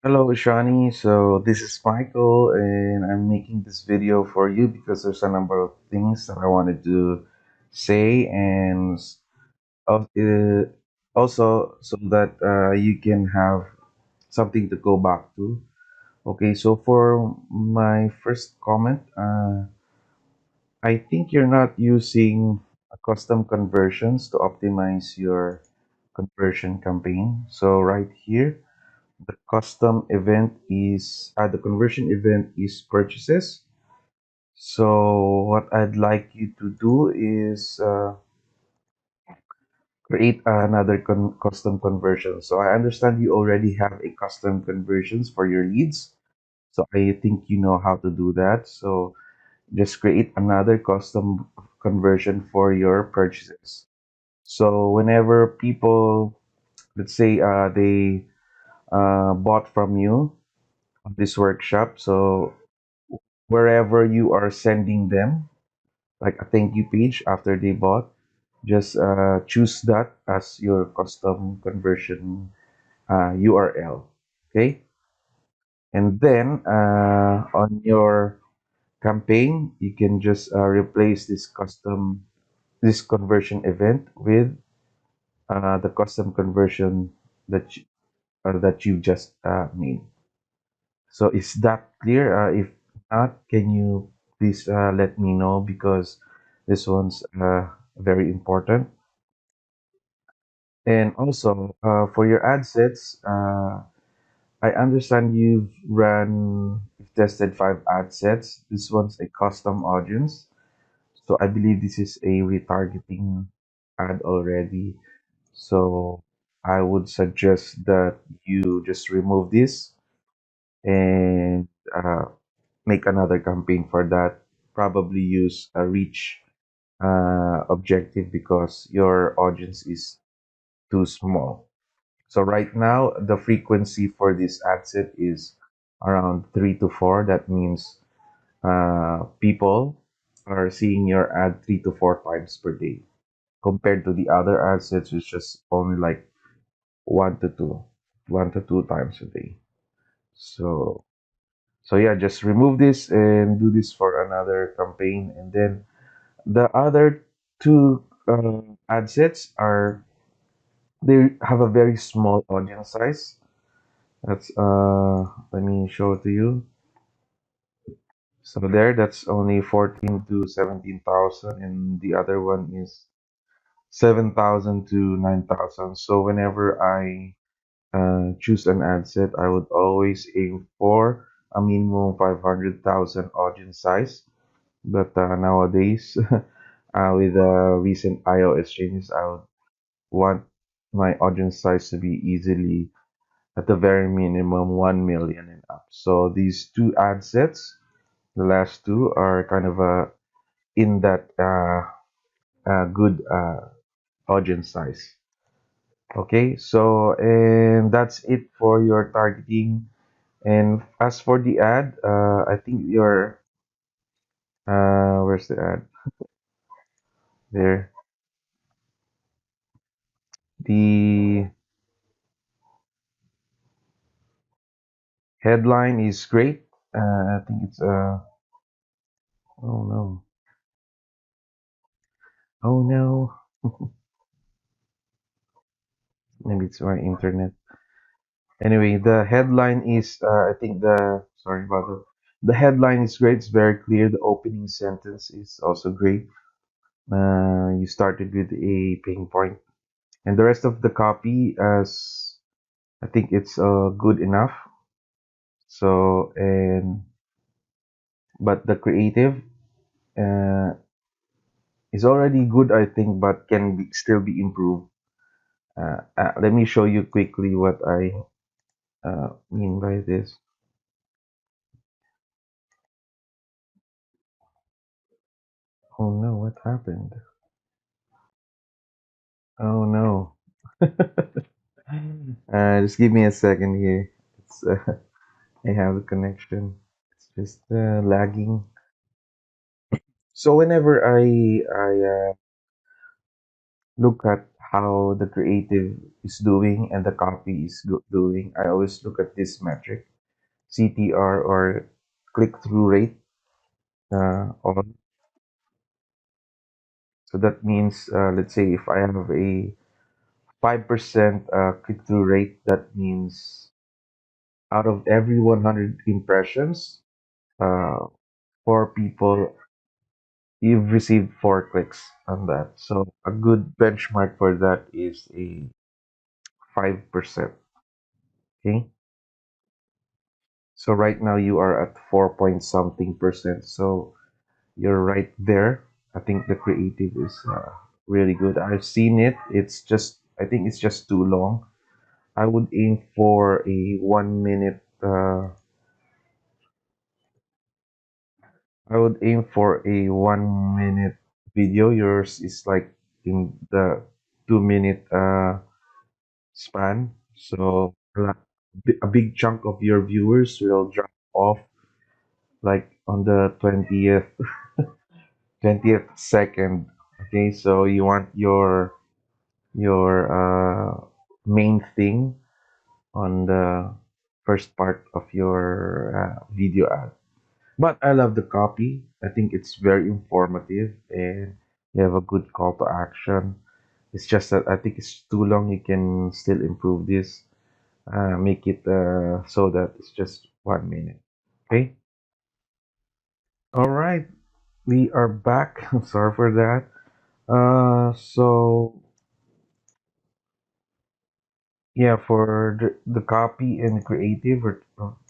Hello, Shani. So this is Michael, and I'm making this video for you because there's a number of things that I wanted to say, and also so that you can have something to go back to. Okay, so for my first comment, I think you're not using custom conversions to optimize your conversion campaign. So right here the conversion event is purchases. So what I'd like you to do is create another custom conversion. So I understand you already have a custom conversions for your leads, so I think you know how to do that. So just create another custom conversion for your purchases. So whenever people, let's say, they bought from you on this workshop, so wherever you are sending them, like a thank you page after they bought, just choose that as your custom conversion URL. Okay, and then on your campaign, you can just replace this conversion event with the custom conversion that you just made. So is that clear? If not, can you please let me know because this one's very important. And also for your ad sets, I understand you've tested 5 ad sets. This one's a custom audience. So I believe this is a retargeting ad already. So I would suggest that you just remove this and make another campaign for that. Probably use a reach objective because your audience is too small. So right now, the frequency for this ad set is around 3 to 4. That means people are seeing your ad 3 to 4 times per day compared to the other ad sets, which is only like one to two, 1 to 2 times a day. So So yeah, just remove this and do this for another campaign. And then the other two ad sets are they have a very small audience size. That's let me show it to you. So that's only 14 to 17,000, and the other one is 7,000 to 9,000. So whenever I choose an ad set, I would always aim for a minimum 500,000 audience size. But nowadays, with the recent iOS changes, I would want my audience size to be easily at the very minimum 1 million and up. So these two ad sets, the last two, are kind of in that good audience size. Okay, so and that's it for your targeting. And as for the ad, I think your where's the ad? There, the headline is great. I think it's oh no, oh no, maybe it's my internet. Anyway, the headline is I think the sorry about that. The headline is great. It's very clear. The opening sentence is also great. You started with a pain point, and the rest of the copy, as I think it's good enough. So and but the creative uh, is already good, I think, but can still be improved. Let me show you quickly what I mean by this. Oh no, what happened? Oh no. Just give me a second here. I have a connection. It's just lagging. So whenever I look at how the creative is doing and the copy is doing. I always look at this metric, CTR or click-through rate on. So that means, let's say if I have a 5% click-through rate, that means out of every 100 impressions, uh, four people, you've received four clicks on that. So a good benchmark for that is a 5%. Okay. So right now you are at 4 point something percent. So you're right there. I think the creative is really good. I've seen it. I think it's just too long. I would aim for a 1 minute. I would aim for a 1 minute video. Yours is like in the 2 minute span. So a big chunk of your viewers will drop off like on the 20th second. Okay, so you want your main thing on the first part of your video ad. But I love the copy. I think it's very informative and you have a good call to action. It's just that I think it's too long. You can still improve this, make it so that it's just 1 minute. Okay. All right. We are back. Sorry for that. So yeah, for the copy and creative, we're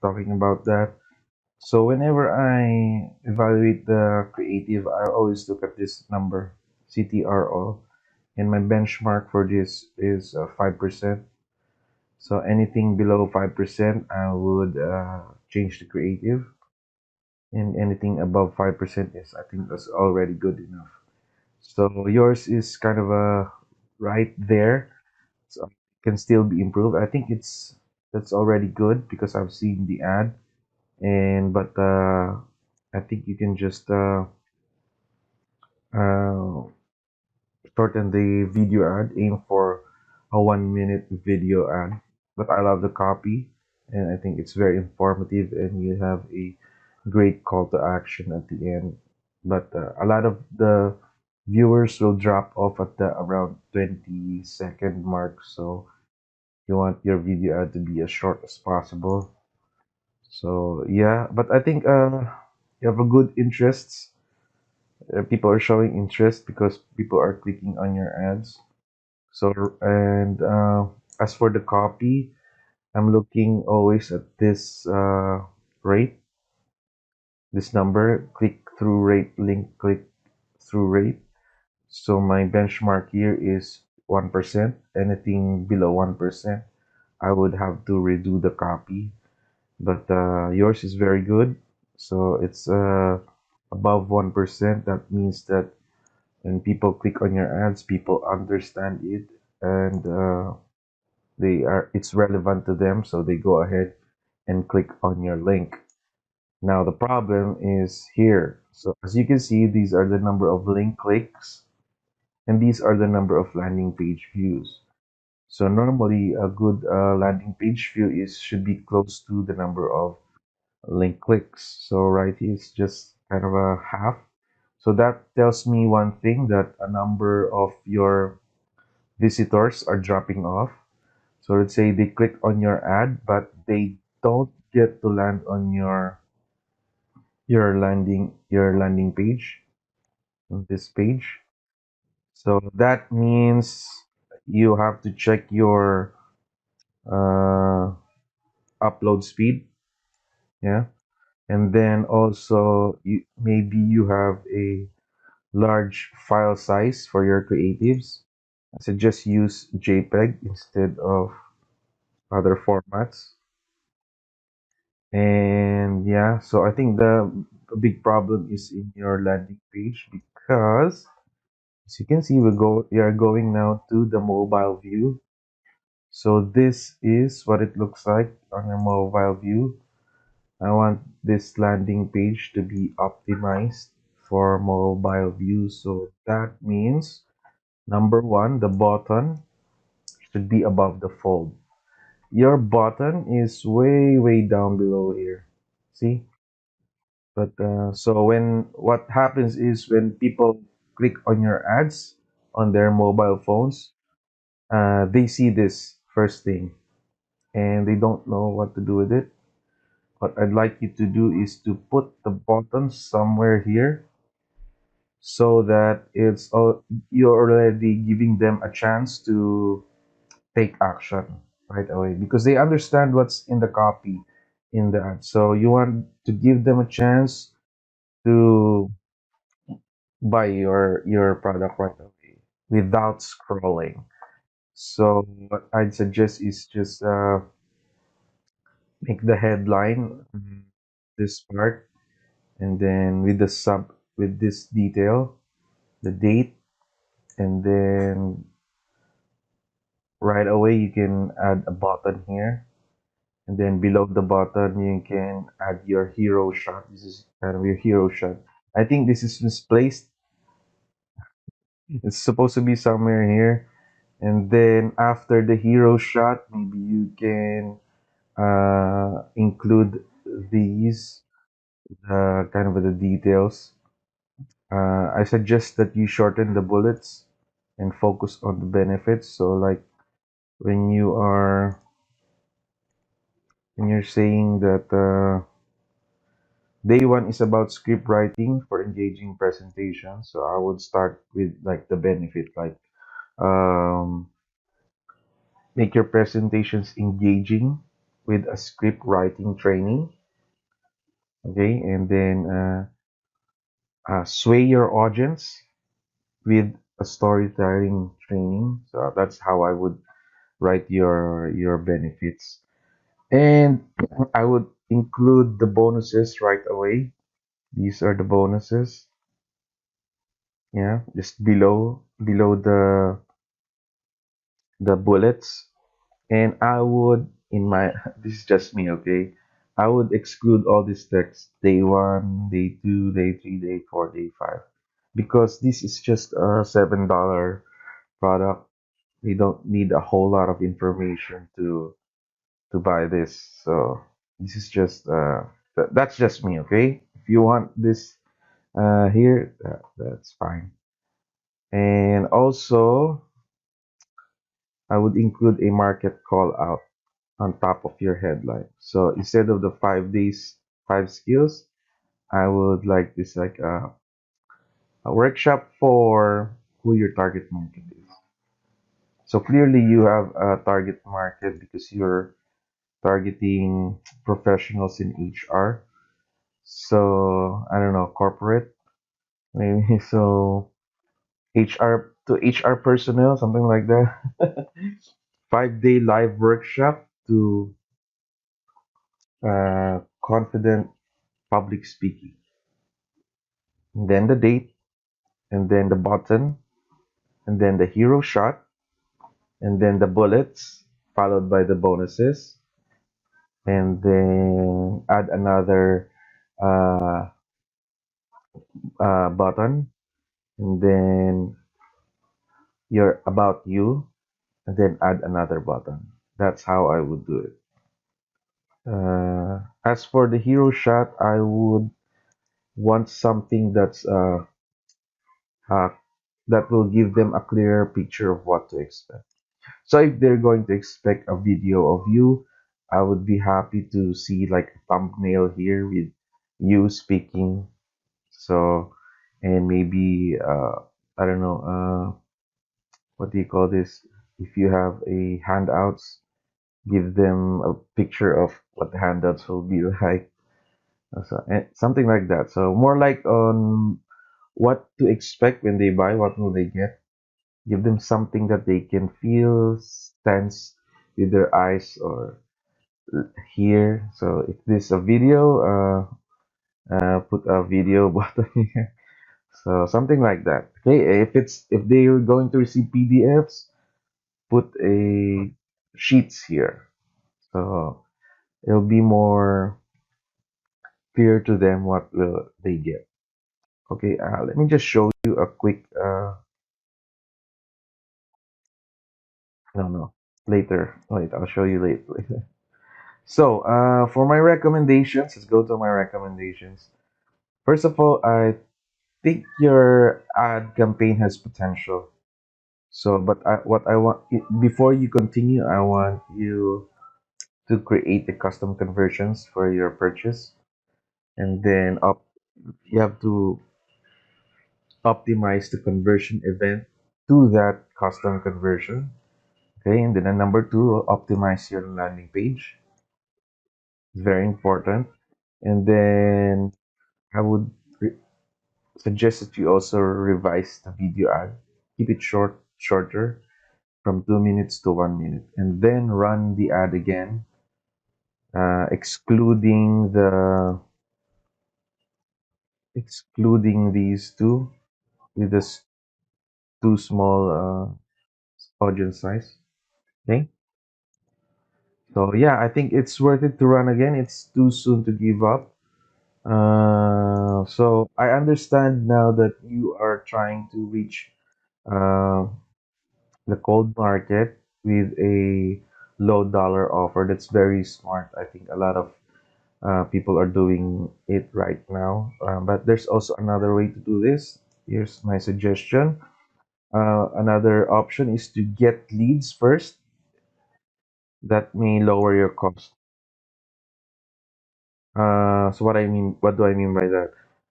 talking about that. So whenever I evaluate the creative, I always look at this number, CTRO, and my benchmark for this is 5%. So anything below 5%, I would change the creative, and anything above 5% is, I think, that's already good enough. So yours is kind of right there, so it can still be improved. I think that's already good because I've seen the ad, and but I think you can just uh, shorten the video ad, aim for a 1 minute video ad. But I love the copy, and I think it's very informative, and you have a great call to action at the end. But a lot of the viewers will drop off at the around 20-second mark, so you want your video ad to be as short as possible. So yeah, but I think you have a good interests. People are showing interest because people are clicking on your ads. So, and as for the copy, I'm looking always at this rate, this number, click through rate, link click through rate. So my benchmark here is 1%. Anything below 1%, I would have to redo the copy. But yours is very good. So it's above 1%. That means that when people click on your ads, people understand it, and it's relevant to them, so they go ahead and click on your link. Now the problem is here. So as you can see, these are the number of link clicks, and these are the number of landing page views. So normally a good landing page view is should be close to the number of link clicks. So right here is just kind of a half. So that tells me one thing, that a number of your visitors are dropping off. So let's say they click on your ad, but they don't get to land on your landing page, on this page. So that means you have to check your uh, upload speed, yeah, and then also maybe you have a large file size for your creatives. I suggest use JPEG instead of other formats. And yeah, so I think the big problem is in your landing page, because as you can see, we are going now to the mobile view. So this is what it looks like on your mobile view. I want this landing page to be optimized for mobile view. So that means Number one, the button should be above the fold. Your button is way down below here. See? But so when what happens is when people click on your ads on their mobile phones, they see this first thing and they don't know what to do with it. What I'd like you to do is to put the button somewhere here so that you're already giving them a chance to take action right away because they understand what's in the copy in the ad. So you want to give them a chance to buy your product right away without scrolling. So what I'd suggest is just make the headline this part, and then with the sub with this detail, the date, and then right away you can add a button here, and then below the button you can add your hero shot. This is kind of your hero shot. I think this is misplaced. It's supposed to be somewhere here. And then after the hero shot, maybe you can include these kind of the details. I suggest that you shorten the bullets and focus on the benefits. So like when you are when you're saying that day one is about script writing for engaging presentation. So I would start with like the benefit, like um, make your presentations engaging with a script writing training. Okay, and then sway your audience with a storytelling training. So that's how I would write your benefits. And I would include the bonuses right away. These are the bonuses. Yeah, just below the bullets. And I would in my this is just me, okay? I would exclude all this text day one, day two, day three, day four, day five. Because this is just a $7 product. They don't need a whole lot of information to buy this. So this is just that's just me, okay? If you want this here, that's fine. And also, I would include a market call out on top of your headline. So instead of the 5 days, 5 skills, I would like this like a workshop for who your target market is. So clearly you have a target market because you're targeting professionals in HR. So I don't know, corporate maybe. So HR to HR personnel, something like that. 5 day live workshop to confident public speaking. And then the date, and then the button, and then the hero shot, and then the bullets, followed by the bonuses, and then add another uh, button, and then your about you, and then add another button. That's how I would do it. As for the hero shot, I would want something uh, that will give them a clearer picture of what to expect. So if they're going to expect a video of you, I would be happy to see like a thumbnail here with you speaking. So, and maybe I don't know, what do you call this? If you have a handouts, give them a picture of what the handouts will be like. So, something like that. So more like on what to expect when they buy, what will they get. Give them something that they can feel, sense with their eyes or hear. So if this is a video, put a video button here. So something like that. Okay, if they're going to receive PDFs, put a sheets here. So it'll be more clear to them what will they get. Okay, let me just show you a quick No, no. Later. Wait, I'll show you later. So, for my recommendations, let's go to my recommendations. First of all, I think your ad campaign has potential. So, but what I want before you continue, I want you to create the custom conversions for your purchase, and then you have to optimize the conversion event to that custom conversion. Okay, and then number two, optimize your landing page. It's very important. And then I would suggest that you also revise the video ad. Keep it shorter, from 2 minutes to 1 minute, and then run the ad again, excluding these two with this too small audience size. Okay, so yeah, I think it's worth it to run again. It's too soon to give up. So I understand now that you are trying to reach uh, the cold market with a low dollar offer. That's very smart. I think a lot of people are doing it right now. But there's also another way to do this. Here's my suggestion. Another option is to get leads first. That may lower your cost. So what do I mean by that?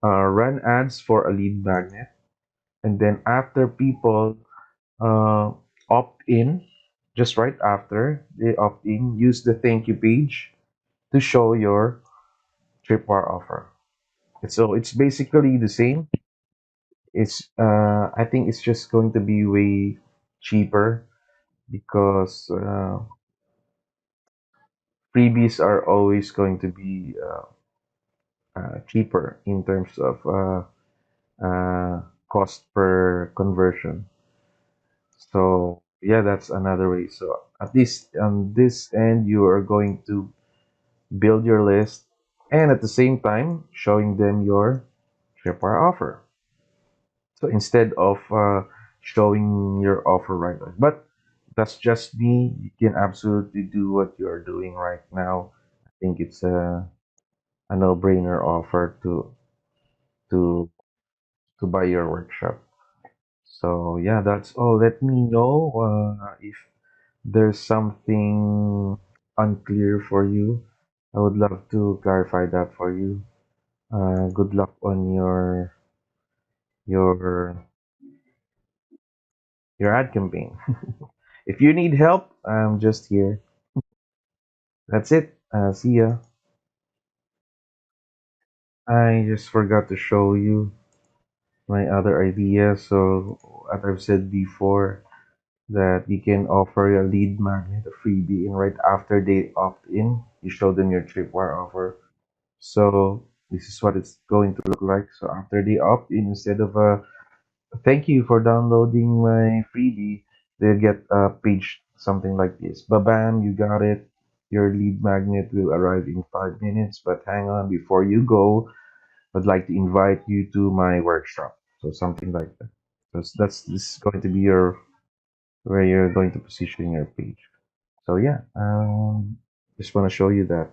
Run ads for a lead magnet, and then after people uh, opt in, just right after they opt in, use the thank you page to show your tripwire offer. So it's basically the same. I think it's just going to be way cheaper because freebies are always going to be cheaper in terms of cost per conversion. So yeah, that's another way. So at least on this end, you are going to build your list and at the same time showing them your tripwire offer. So instead of showing your offer right away. But that's just me. You can absolutely do what you're doing right now. I think it's a no-brainer offer to to buy your workshop. So yeah, that's all. Let me know if there's something unclear for you. I would love to clarify that for you. Good luck on your your ad campaign. If you need help, I'm just here. That's it. See ya. I just forgot to show you my other idea. So, as I've said before, that you can offer a lead magnet, a freebie, and right after they opt in, you show them your tripwire offer. So, this is what it's going to look like. So, after they opt in, instead of a thank you for downloading my freebie, they'll get a page something like this. Bam, you got it. Your lead magnet will arrive in 5 minutes, but hang on, before you go, I'd like to invite you to my workshop. So something like that. That's this is going to be your where you're going to position your page. So yeah, just want to show you that.